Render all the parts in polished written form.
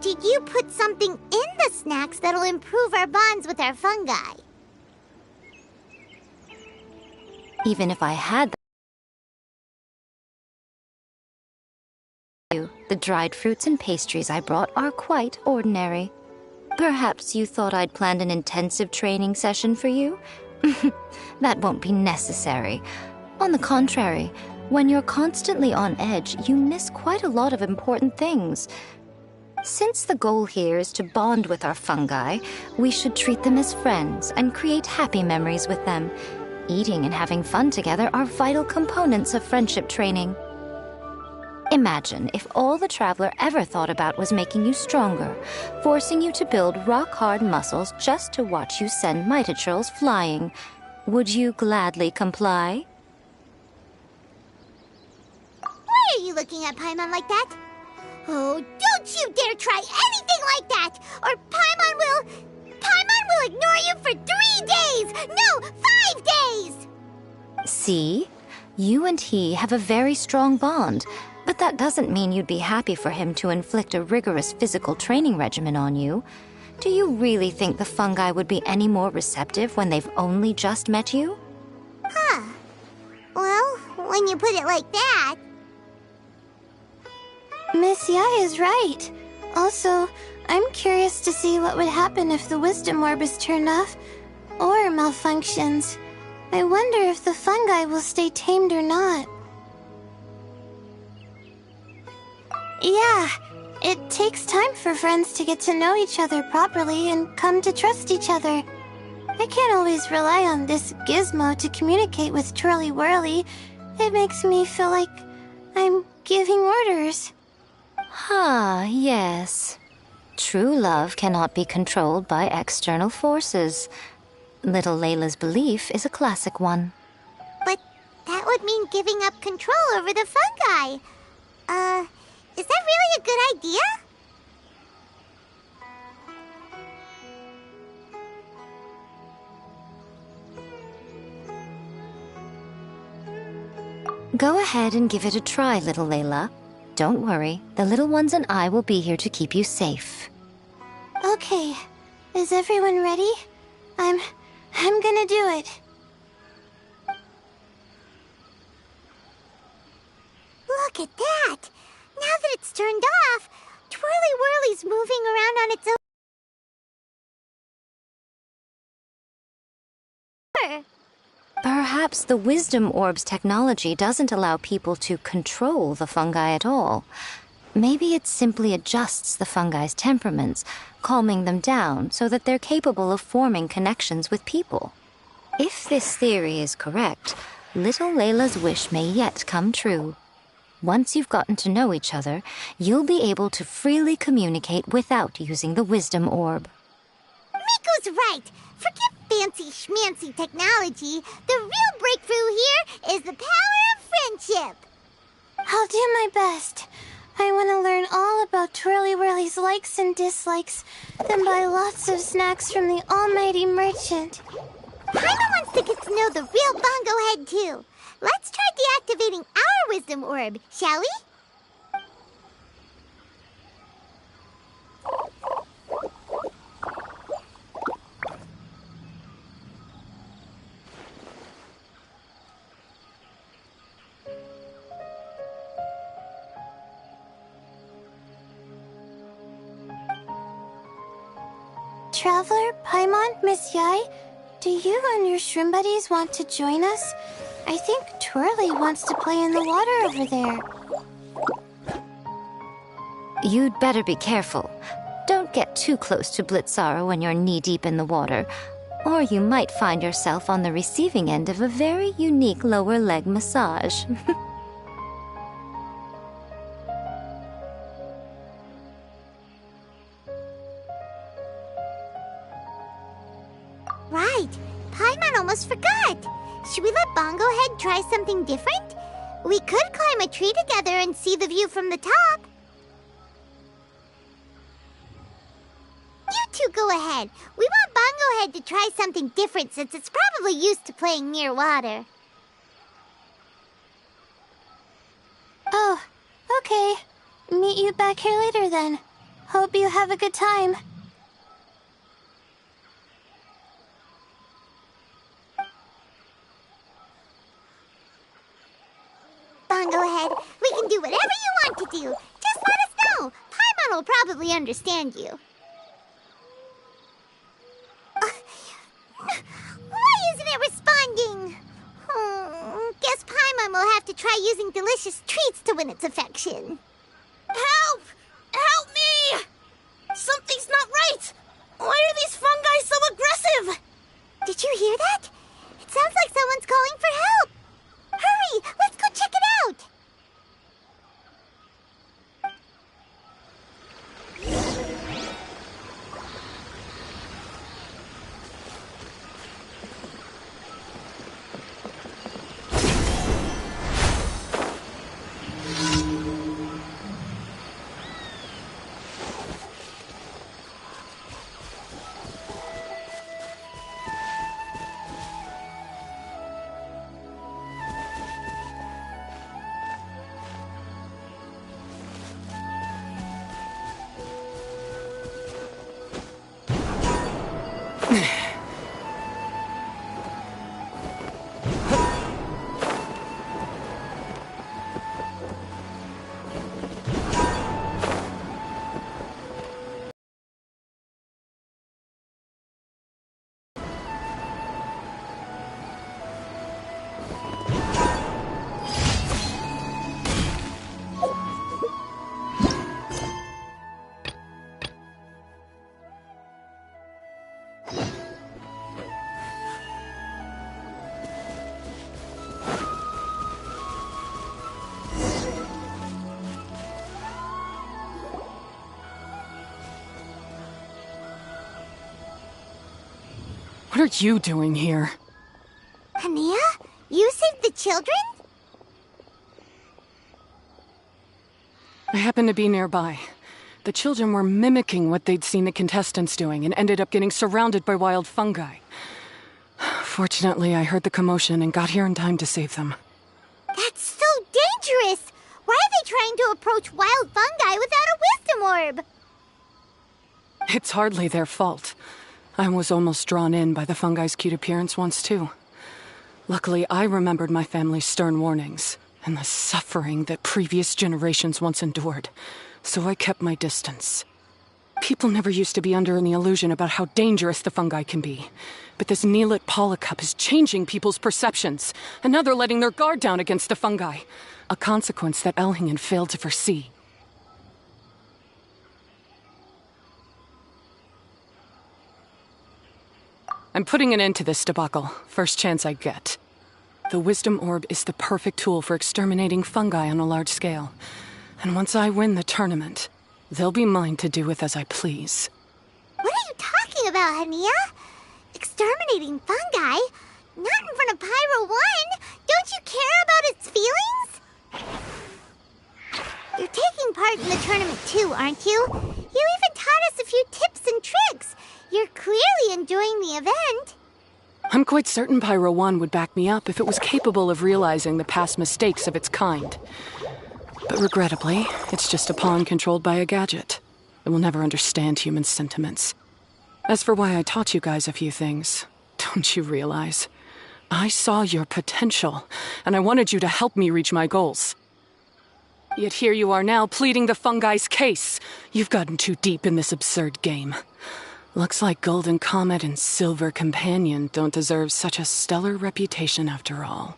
Did you put something in the snacks that'll improve our bonds with our fungi? Even if I had the dried fruits and pastries I brought are quite ordinary. Perhaps you thought I'd planned an intensive training session for you? That won't be necessary. On the contrary, when you're constantly on edge, you miss quite a lot of important things. Since the goal here is to bond with our fungi, we should treat them as friends and create happy memories with them. Eating and having fun together are vital components of friendship training. Imagine if all the Traveler ever thought about was making you stronger, forcing you to build rock-hard muscles just to watch you send Mitachuls flying. Would you gladly comply? Why are you looking at Paimon like that? Oh, don't you dare try anything like that! Or Paimon will ignore you for 3 days! No, 5 days! See? You and he have a very strong bond, but that doesn't mean you'd be happy for him to inflict a rigorous physical training regimen on you. Do you really think the fungi would be any more receptive when they've only just met you? Huh. Well, when you put it like that... Miss Yae is right. Also, I'm curious to see what would happen if the wisdom orb is turned off or malfunctions. I wonder if the fungi will stay tamed or not. Yeah, it takes time for friends to get to know each other properly and come to trust each other. I can't always rely on this gizmo to communicate with Twirly Whirly. It makes me feel like I'm giving orders. Ah, yes. True love cannot be controlled by external forces. Little Layla's belief is a classic one. But that would mean giving up control over the fungi. Is that really a good idea? Go ahead and give it a try, little Layla. Don't worry, the little ones and I will be here to keep you safe. Okay, is everyone ready? I'm gonna do it. Look at that! Now that it's turned off, Twirly Whirly's moving around on its own. Perhaps the Wisdom Orb's technology doesn't allow people to control the fungi at all. Maybe it simply adjusts the fungi's temperaments, calming them down so that they're capable of forming connections with people. If this theory is correct, little Layla's wish may yet come true. Once you've gotten to know each other, you'll be able to freely communicate without using the Wisdom Orb. Miko's right! Forget fancy schmancy technology. The real breakthrough here is the power of friendship. I'll do my best. I want to learn all about Twirly Whirly's likes and dislikes, then buy lots of snacks from the almighty merchant. Paimon wants to get to know the real Bongo Head, too. Let's try deactivating our Wisdom Orb, shall we? Traveler, Paimon, Miss Yae, do you and your shrimp buddies want to join us? I think Twirly wants to play in the water over there. You'd better be careful. Don't get too close to Blitzara when you're knee-deep in the water, or you might find yourself on the receiving end of a very unique lower leg massage. Right. Paimon almost forgot. Should we let Bongo Head try something different? We could climb a tree together and see the view from the top. You two go ahead. We want Bongo Head to try something different since it's probably used to playing near water. Oh, okay. Meet you back here later then. Hope you have a good time. Bunglehead, we can do whatever you want to do. Just let us know. Paimon will probably understand you. Why isn't it responding? Guess Paimon will have to try using delicious treats to win its affection. Help! Help me! Something's not right! Why are these fungi so aggressive? Did you hear that? It sounds like someone's calling for help. Hurry! Let's go check it out! What are you doing here? Hania? You saved the children? I happened to be nearby. The children were mimicking what they'd seen the contestants doing and ended up getting surrounded by wild fungi. Fortunately, I heard the commotion and got here in time to save them. That's so dangerous! Why are they trying to approach wild fungi without a wisdom orb? It's hardly their fault. I was almost drawn in by the fungi's cute appearance once, too. Luckily, I remembered my family's stern warnings and the suffering that previous generations once endured, so I kept my distance. People never used to be under any illusion about how dangerous the fungi can be, but this Neelit Polycup is changing people's perceptions, and now they're letting their guard down against the fungi, a consequence that Elhingen failed to foresee. I'm putting an end to this debacle, first chance I get. The Wisdom Orb is the perfect tool for exterminating fungi on a large scale. And once I win the tournament, they'll be mine to do with as I please. What are you talking about, Hania? Exterminating fungi? Not in front of Pyro 1! Don't you care about its feelings? You're taking part in the tournament too, aren't you? You even taught us a few tips and tricks. You're clearly enjoying the event. I'm quite certain Pyro 1 would back me up if it was capable of realizing the past mistakes of its kind. But regrettably, it's just a pawn controlled by a gadget. It will never understand human sentiments. As for why I taught you guys a few things, don't you realize? I saw your potential, and I wanted you to help me reach my goals. Yet here you are now pleading the fungi's case. You've gotten too deep in this absurd game. Looks like Golden Comet and Silver Companion don't deserve such a stellar reputation after all.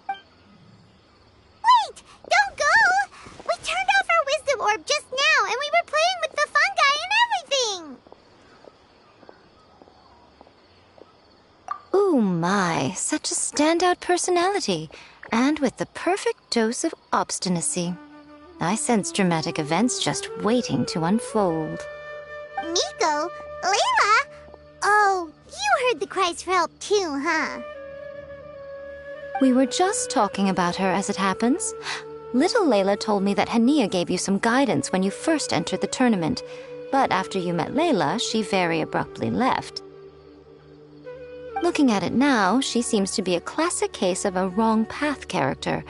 Wait! Don't go! We turned off our wisdom orb just now, and we were playing with the fungi and everything! Ooh my, such a standout personality, and with the perfect dose of obstinacy. I sense dramatic events just waiting to unfold. Miko? Layla? Oh, you heard the cries for help too, huh? We were just talking about her as it happens. Little Layla told me that Hania gave you some guidance when you first entered the tournament, but after you met Layla, she very abruptly left. Looking at it now, she seems to be a classic case of a wrong path character.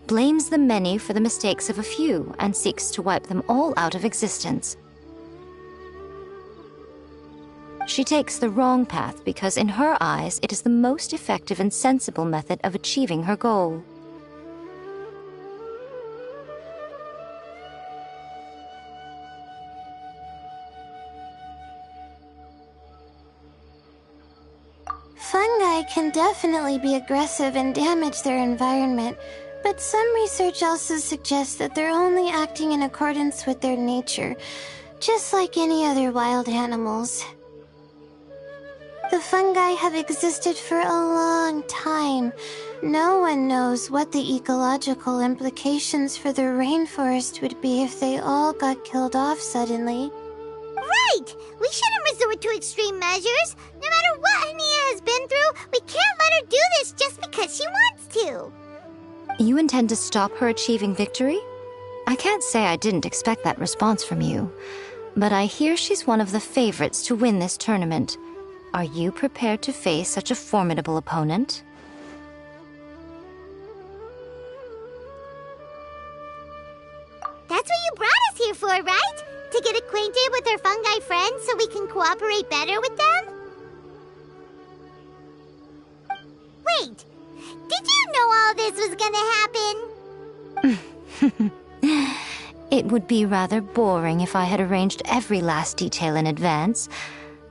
Blames the many for the mistakes of a few and seeks to wipe them all out of existence. She takes the wrong path because in her eyes it is the most effective and sensible method of achieving her goal. Fungi can definitely be aggressive and damage their environment, but some research also suggests that they're only acting in accordance with their nature, just like any other wild animals. The fungi have existed for a long time. No one knows what the ecological implications for the rainforest would be if they all got killed off suddenly. Right! We shouldn't resort to extreme measures. No matter what Hania has been through, we can't let her do this just because she wants to. You intend to stop her achieving victory? I can't say I didn't expect that response from you, but I hear she's one of the favorites to win this tournament. Are you prepared to face such a formidable opponent? That's what you brought us here for, right? To get acquainted with our fungi friends so we can cooperate better with them? Wait, did you know all this was gonna happen? It would be rather boring if I had arranged every last detail in advance.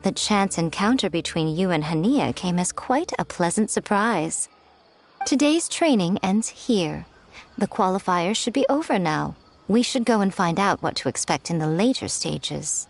The chance encounter between you and Hania came as quite a pleasant surprise. Today's training ends here. The qualifiers should be over now. We should go and find out what to expect in the later stages.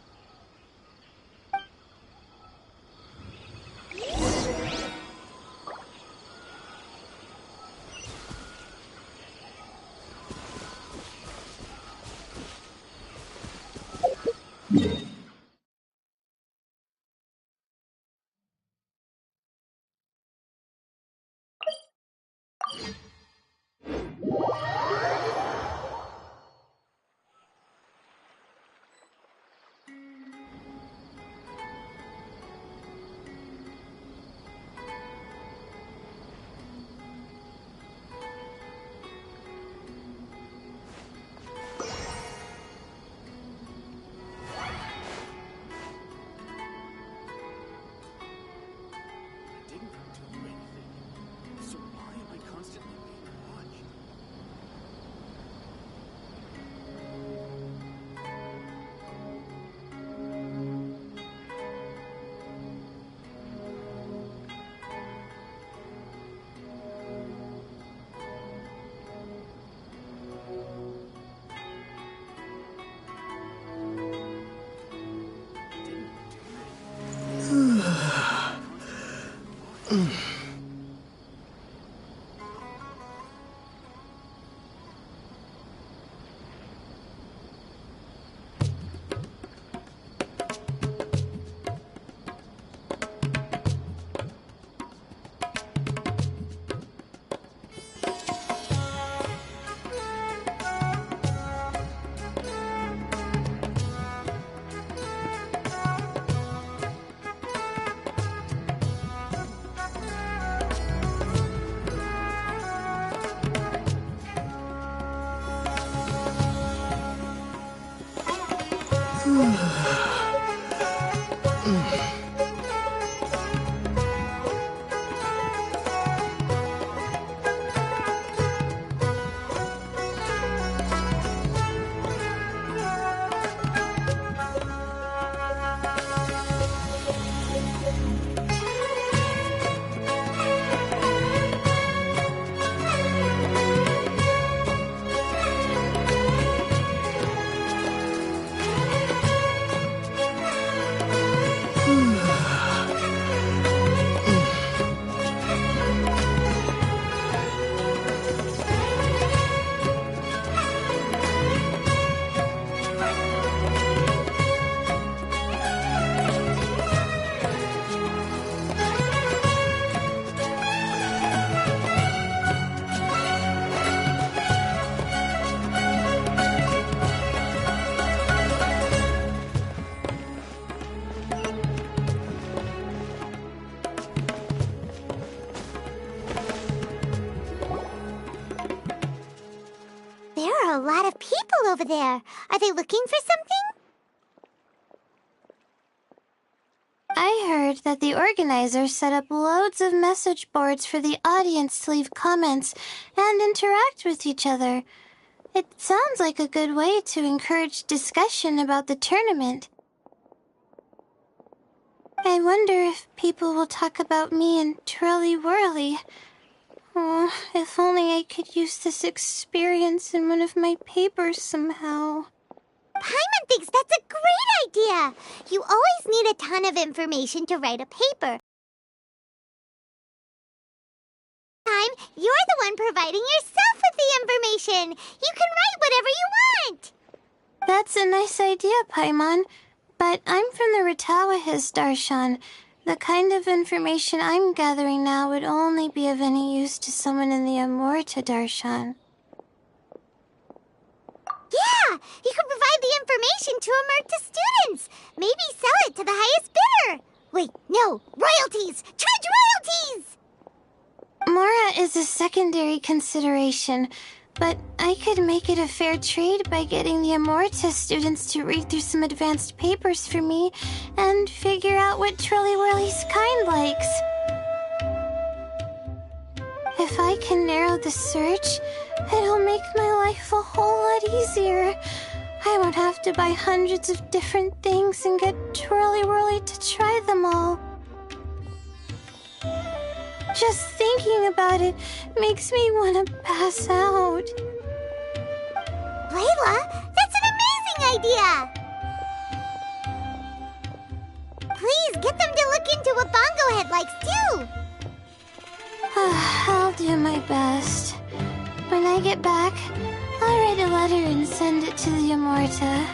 A lot of people over there. Are they looking for something? I heard that the organizers set up loads of message boards for the audience to leave comments and interact with each other. It sounds like a good way to encourage discussion about the tournament. I wonder if people will talk about me and Twirly Whirly. Oh, if only I could use this experience in one of my papers somehow. Paimon thinks that's a great idea. You always need a ton of information to write a paper. You're the one providing yourself with the information. You can write whatever you want. That's a nice idea, Paimon. But I'm from the Ratawahiz, Darshan. The kind of information I'm gathering now would only be of any use to someone in the Amurta, Darshan. Yeah, you can provide the information to Amurta students. Maybe sell it to the highest bidder. Wait, no, royalties! Charge royalties! Mora is a secondary consideration, but I could make it a fair trade by getting the Amurta students to read through some advanced papers for me and figure out what Twirly Whirly's kind likes. If I can narrow the search, it'll make my life a whole lot easier. I won't have to buy hundreds of different things and get Twirly Whirly to try them all. Just thinking about it makes me want to pass out. Layla, that's an amazing idea! Please, get them to look into what Bongo Head likes, too! I'll do my best. When I get back, I'll write a letter and send it to the Amurta.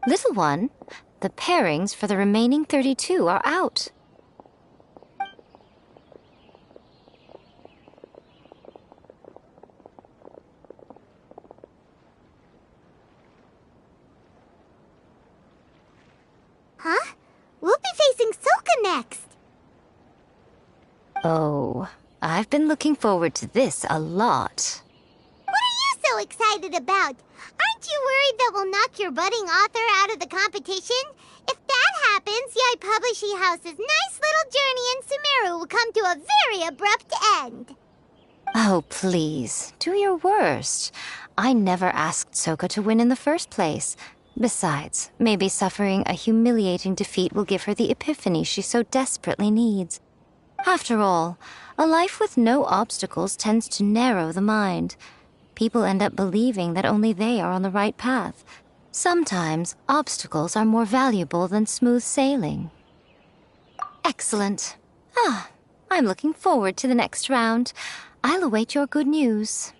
Little one, the pairings for the remaining 32 are out. Huh? We'll be facing Soka next. Oh, I've been looking forward to this a lot. What are you so excited about? Aren't you worried that we'll knock your budding author out of the competition? If that happens, Yai Publishing House's nice little journey in Sumeru will come to a very abrupt end. Oh, please, do your worst. I never asked Soka to win in the first place. Besides, maybe suffering a humiliating defeat will give her the epiphany she so desperately needs. After all, a life with no obstacles tends to narrow the mind. People end up believing that only they are on the right path. Sometimes, obstacles are more valuable than smooth sailing. Excellent. I'm looking forward to the next round. I'll await your good news.